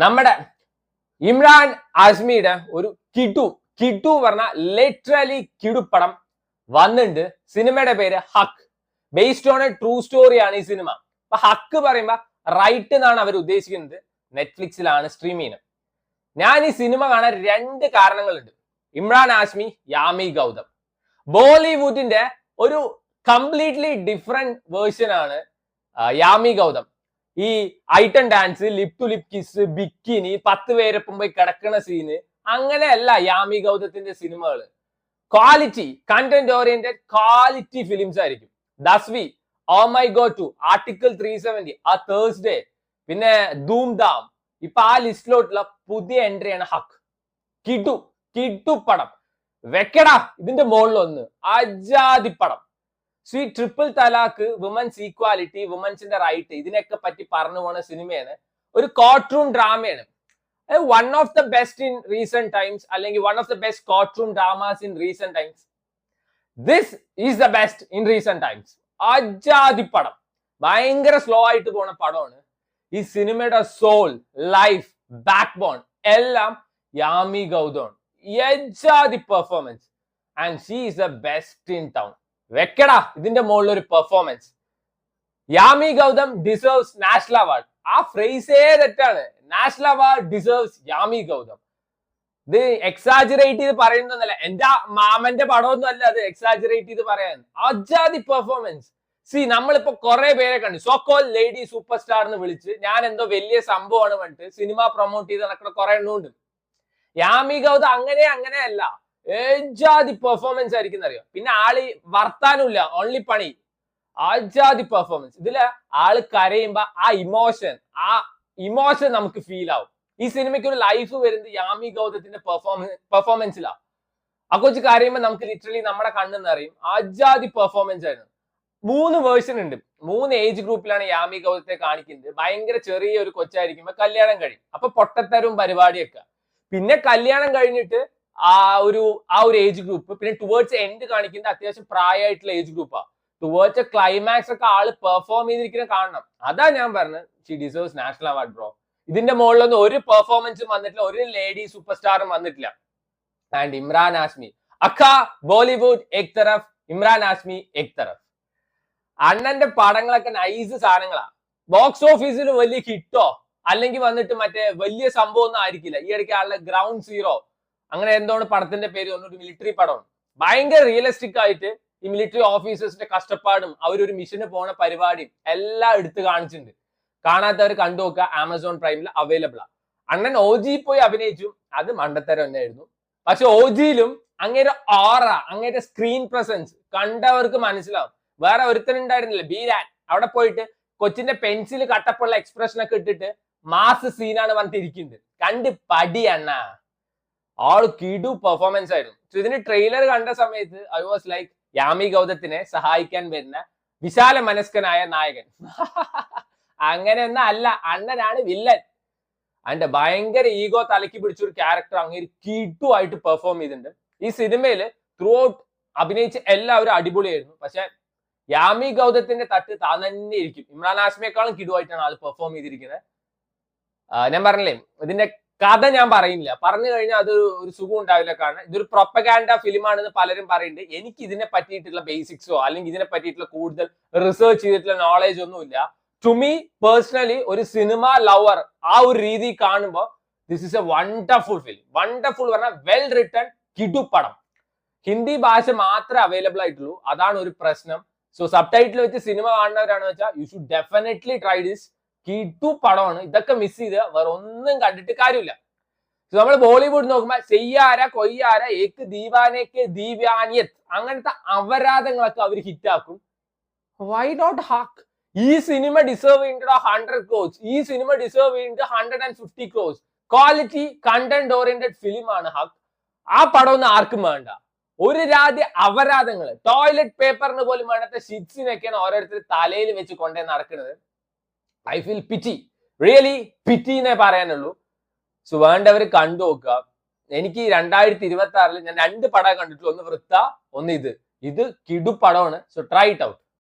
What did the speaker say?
നമ്മുടെ ഇമ്രാൻ ഹാഷ്മിയുടെ ഒരു കിടു പറഞ്ഞ ലിറ്ററലി കിടുപ്പടം വന്നിട്ടുണ്ട്. സിനിമയുടെ പേര് ഹക്ക്. ബേസ്ഡ് ഓൺ എ ട്രൂ സ്റ്റോറിയാണ് ഈ സിനിമ. അപ്പൊ ഹക്ക് പറയുമ്പോ റൈറ്റ് എന്നാണ് അവർ ഉദ്ദേശിക്കുന്നത്. നെറ്റ്ഫ്ലിക്സിലാണ് സ്ട്രീം ചെയ്യുന്നത്. ഞാൻ ഈ സിനിമ കാണാൻ രണ്ട് കാരണങ്ങളുണ്ട്. ഇമ്രാൻ ഹാഷ്മി, യാമി ഗൗതം. ബോളിവുഡിന്റെ ഒരു കംപ്ലീറ്റ്ലി ഡിഫറെന്റ് വേർഷൻ ആണ് യാമി ഗൗതം. ഈ item dance, lip to lip kiss, bikini, 10 പേരൊപ്പം പോയി കിടക്കുന്ന സീന്, അങ്ങനെയല്ല യാമി ഗൗതത്തിന്റെ സിനിമകൾ. Quality, content oriented quality films ആയിരിക്കും. Dasvi, oh my god 2, article 370, ആ തേഴ്സ്ഡേ, പിന്നെ ധൂം ധാം. ഇപ്പൊ ആ ലിസ്റ്റിലോട്ടുള്ള പുതിയ എൻട്രിയാണ് ഹക്ക്. കിടു പടം വെക്കടാ. ഇതിന്റെ മുകളിൽ ഒന്ന് അജാതി പടം. ഈ ട്രിപ്പിൾ തലാക്ക്, വുമൻസ് ഈക്വാലിറ്റി, വുമൻസിന്റെ റൈറ്റ്, ഇതിനൊക്കെ പറ്റി പറഞ്ഞു പോണ സിനിമയാണ്. ഒരു കോർട്ട് റൂം ഡ്രാമയാണ്. One of the best in recent times, അല്ലെങ്കിൽ one of the best court room dramas in recent times. This is the best in recent times. അജാതി പടം. ഭയങ്കര സ്ലോ ആയിട്ട് പോണ പടമാണ്. ഈ സിനിമയുടെ സോൾ, ലൈഫ്, ബാക്ക് ബോൺ എല്ലാം യാമി ഗൗതം. അജാതി performance. And she is the best in town. വെക്കടാ ഇതിന്റെ മുകളിൽ ഒരു performance. Yami Gautam deserves national award. ആ ഫ്രേസേ തെറ്റാണ്. National award deserves Yami Gautam. ഇത് എക്സാജറേറ്റ് ചെയ്ത് പറയുന്നതല്ല. എന്റെ മാമന്റെ പടമൊന്നും അല്ല അത് എക്സാജറേറ്റ് ചെയ്ത് പറയാൻ. അജാതി പെർഫോമൻസ്. നമ്മളിപ്പോ കുറെ പേരെ കണ്ടു, so call lady super star എന്ന് വിളിച്ച് ഞാൻ എന്തോ വലിയ സംഭവമാണ് പറഞ്ഞിട്ട് സിനിമ പ്രൊമോട്ട് ചെയ്ത് നടക്കുന്ന കുറെ എണ്ണമുണ്ട്. യാമി ഗൗതം അങ്ങനെയല്ല. ഏജാതി പെർഫോമൻസ് ആയിരിക്കും അറിയാം. പിന്നെ ആള് വർത്താനുമില്ല, ഓൺലി പണി. അജാതി പെർഫോമൻസ്. ഇതില് ആള് കരയുമ്പോ ആ ഇമോഷൻ നമുക്ക് ഫീൽ ആവും. ഈ സിനിമയ്ക്ക് ഒരു ലൈഫ് വരുന്നത് യാമി ഗൗതത്തിന്റെ പെർഫോമൻസിലാണ്. ആ കൊച്ചു കരയുമ്പോ നമുക്ക് ലിറ്ററലി നമ്മുടെ കണ്ണെന്ന് അറിയും. അജാതി പെർഫോമൻസ് ആയിരുന്നു. 3 വേർഷൻ ഉണ്ട്. 3 ഏജ് ഗ്രൂപ്പിലാണ് യാമി ഗൗതത്തെ കാണിക്കുന്നത്. ഭയങ്കര ചെറിയ ഒരു കൊച്ചായിരിക്കുമ്പോ കല്യാണം കഴിയും. അപ്പൊ പൊട്ടത്തരും പരിപാടിയൊക്കെ. പിന്നെ കല്യാണം കഴിഞ്ഞിട്ട് ആ ഒരു ഏജ് ഗ്രൂപ്പ്. പിന്നെ ടുവേർഡ്സ് എൻഡ് കാണിക്കുന്നത് അത്യാവശ്യം പ്രായമായിട്ടുള്ള ഏജ് ഗ്രൂപ്പാണ്. ടുവേർഡ്സ് ക്ലൈമാക്സ് ഒക്കെ ആള് പെർഫോം ചെയ്തിരിക്കുന്ന കാണണം. അതാ ഞാൻ പറഞ്ഞത് she deserves national award bro. ഇതിന്റെ മുകളിലൊന്നും ഒരു പെർഫോമൻസും വന്നിട്ടില്ല, ഒരു ലേഡി സൂപ്പർ സ്റ്റാറും വന്നിട്ടില്ല. ആൻഡ് ഇമ്രാൻ ഹാഷ്മി അക്കാ ബോളിവുഡ് എക് തരഫ്, ഇമ്രാൻ ഹാഷ്മി എക് തരഫ്. അണ്ണന്റെ പടങ്ങളൊക്കെ നൈസ് സാധനങ്ങളാ. ബോക്സ് ഓഫീസിൽ വലിയ ഹിറ്റോ അല്ലെങ്കിൽ വന്നിട്ട് മറ്റേ വലിയ സംഭവം ഒന്നും ആയിരിക്കില്ല. ഈ ഇടയ്ക്ക് ആളുടെ ഗ്രൗണ്ട് സീറോ അങ്ങനെ എന്താണ് പടത്തിന്റെ പേര്, ഒന്നൊരു മിലിറ്ററി പടം. ഭയങ്കര റിയലിസ്റ്റിക് ആയിട്ട് ഈ മിലിറ്ററി ഓഫീസേഴ്സിന്റെ കഷ്ടപ്പാടും അവരൊരു മിഷന് പോണ പരിപാടിയും എല്ലാം എടുത്ത് കാണിച്ചിട്ടുണ്ട്. കാണാത്തവർ കണ്ടു നോക്കുക. ആമസോൺ പ്രൈമിൽ അവൈലബിൾ ആണ്. അണ്ണൻ OG പോയി അഭിനയിച്ചു, അത് മണ്ടത്തരം തന്നെയായിരുന്നു. പക്ഷെ OGയിലും അങ്ങേരെ ഓറ, അങ്ങേരെ സ്ക്രീൻ പ്രസൻസ് കണ്ടവർക്ക് മനസ്സിലാവും. വേറെ ഒരുത്തനുണ്ടായിരുന്നില്ല, ബീരാൻ. അവിടെ പോയിട്ട് കൊച്ചിന്റെ പെൻസിൽ കട്ടപ്പുള്ള എക്സ്പ്രഷൻ ഒക്കെ ഇട്ടിട്ട് മാസ് സീനാണ് വന്നിരിക്കുന്നത്. കണ്ട് പടി അണ്ണ. ആള് കിടു പെർഫോമൻസ് ആയിരുന്നു. ഇതിന് ട്രെയിലർ കണ്ട സമയത്ത് ഐ വാസ് ലൈക്ക് യാമി ഗൗതത്തിനെ സഹായിക്കാൻ വരുന്ന വിശാല മനസ്കനായ നായകൻ. അങ്ങനെയൊന്നും അല്ല, അണ്ണനാണ് വില്ലൻ. അതിന്റെ ഭയങ്കര ഈഗോ തലക്കി പിടിച്ചൊരു ക്യാരക്ടർ അങ്ങനെ കിടു ആയിട്ട് പെർഫോം ചെയ്തിട്ടുണ്ട്. ഈ സിനിമയില് ത്രൂ ഔട്ട് അഭിനയിച്ച് എല്ലാവരും അടിപൊളിയായിരുന്നു. പക്ഷെ യാമി ഗൗതത്തിന്റെ തട്ട് താൻ തന്നെ ഇരിക്കും. ഇമ്രാൻ ഹാഷ്മിയെക്കാളും കിടുവായിട്ടാണ് ആൾ പെർഫോം ചെയ്തിരിക്കുന്നത്. ഞാൻ പറഞ്ഞില്ലേ, ഇതിന്റെ കഥ ഞാൻ പറയുന്നില്ല. പറഞ്ഞു കഴിഞ്ഞാൽ അത് ഒരു സുഖം ഉണ്ടാവില്ല. കാരണം ഇതൊരു പ്രൊപ്പഗാൻഡ ഫിലിമാണെന്ന് പലരും പറയുന്നുണ്ട്. എനിക്ക് ഇതിനെ പറ്റിയിട്ടുള്ള ബേസിക്സോ അല്ലെങ്കിൽ ഇതിനെ പറ്റിയിട്ടുള്ള കൂടുതൽ റിസർച്ച് ചെയ്തിട്ടുള്ള നോളേജ് ഒന്നുമില്ല. ടു മീ പേഴ്സണലി ഒരു സിനിമ ലവർ ആ ഒരു രീതി കാണുമ്പോൾ this is a wonderful film. Wonderful പറഞ്ഞാൽ വെൽ റിട്ടൺ കിടു പടം. ഹിന്ദി ഭാഷ മാത്രമേ അവൈലബിൾ ആയിട്ടുള്ളൂ. അതാണ് ഒരു പ്രശ്നം. സോ സബ് ടൈറ്റിൽ വെച്ച് സിനിമ കാണുന്നവരാണെന്ന് വെച്ചാൽ you should definitely try this. കിടു പടമാണ്. ഇതൊക്കെ മിസ് ചെയ്ത് വേറെ ഒന്നും കണ്ടിട്ട് കാര്യമില്ല. നമ്മൾ ബോളിവുഡ് നോക്കുമ്പോൾ ചെയ്യാര കൊയ്യാര ഏക്ക് ദീവാനേക്ക് ദീവാനിയത് അങ്ങനത്തെ അപരാധങ്ങളൊക്കെ അവർ ഹിറ്റാക്കും. വൈ നോട്ട് ഹക്ക്? ഈ സിനിമ ഡിസേർവ് ചെയ്യുന്നത് 100 crores. ഈ സിനിമ ഡിസേർവ് ചെയ്യുന്നത് 150 crores. Quality content oriented film ആണ് ഹക്ക്. ആ പടം ഒന്നും ആർക്കും വേണ്ട. ഒരു രാജ്യ അപരാധങ്ങൾ, ടോയ്ലറ്റ് പേപ്പറിന് പോലും വേണ്ടത്തെ ഷിറ്റ്സിനൊക്കെയാണ് ഓരോരുത്തർ തലയിൽ വെച്ച് കൊണ്ടേ നടക്കുന്നത്. ഐ ഫീൽ പിറ്റി, റിയലി പിറ്റി എന്നേ പറയാനുള്ളൂ. സോ വേണ്ടവർ കണ്ടു നോക്കുക. എനിക്ക് 2026 ഞാൻ 2 പടം കണ്ടിട്ടുള്ളൂ. ഒന്ന് വൃത്ത, ഒന്ന് ഇത് കിടു പടമാണ്. So try it out.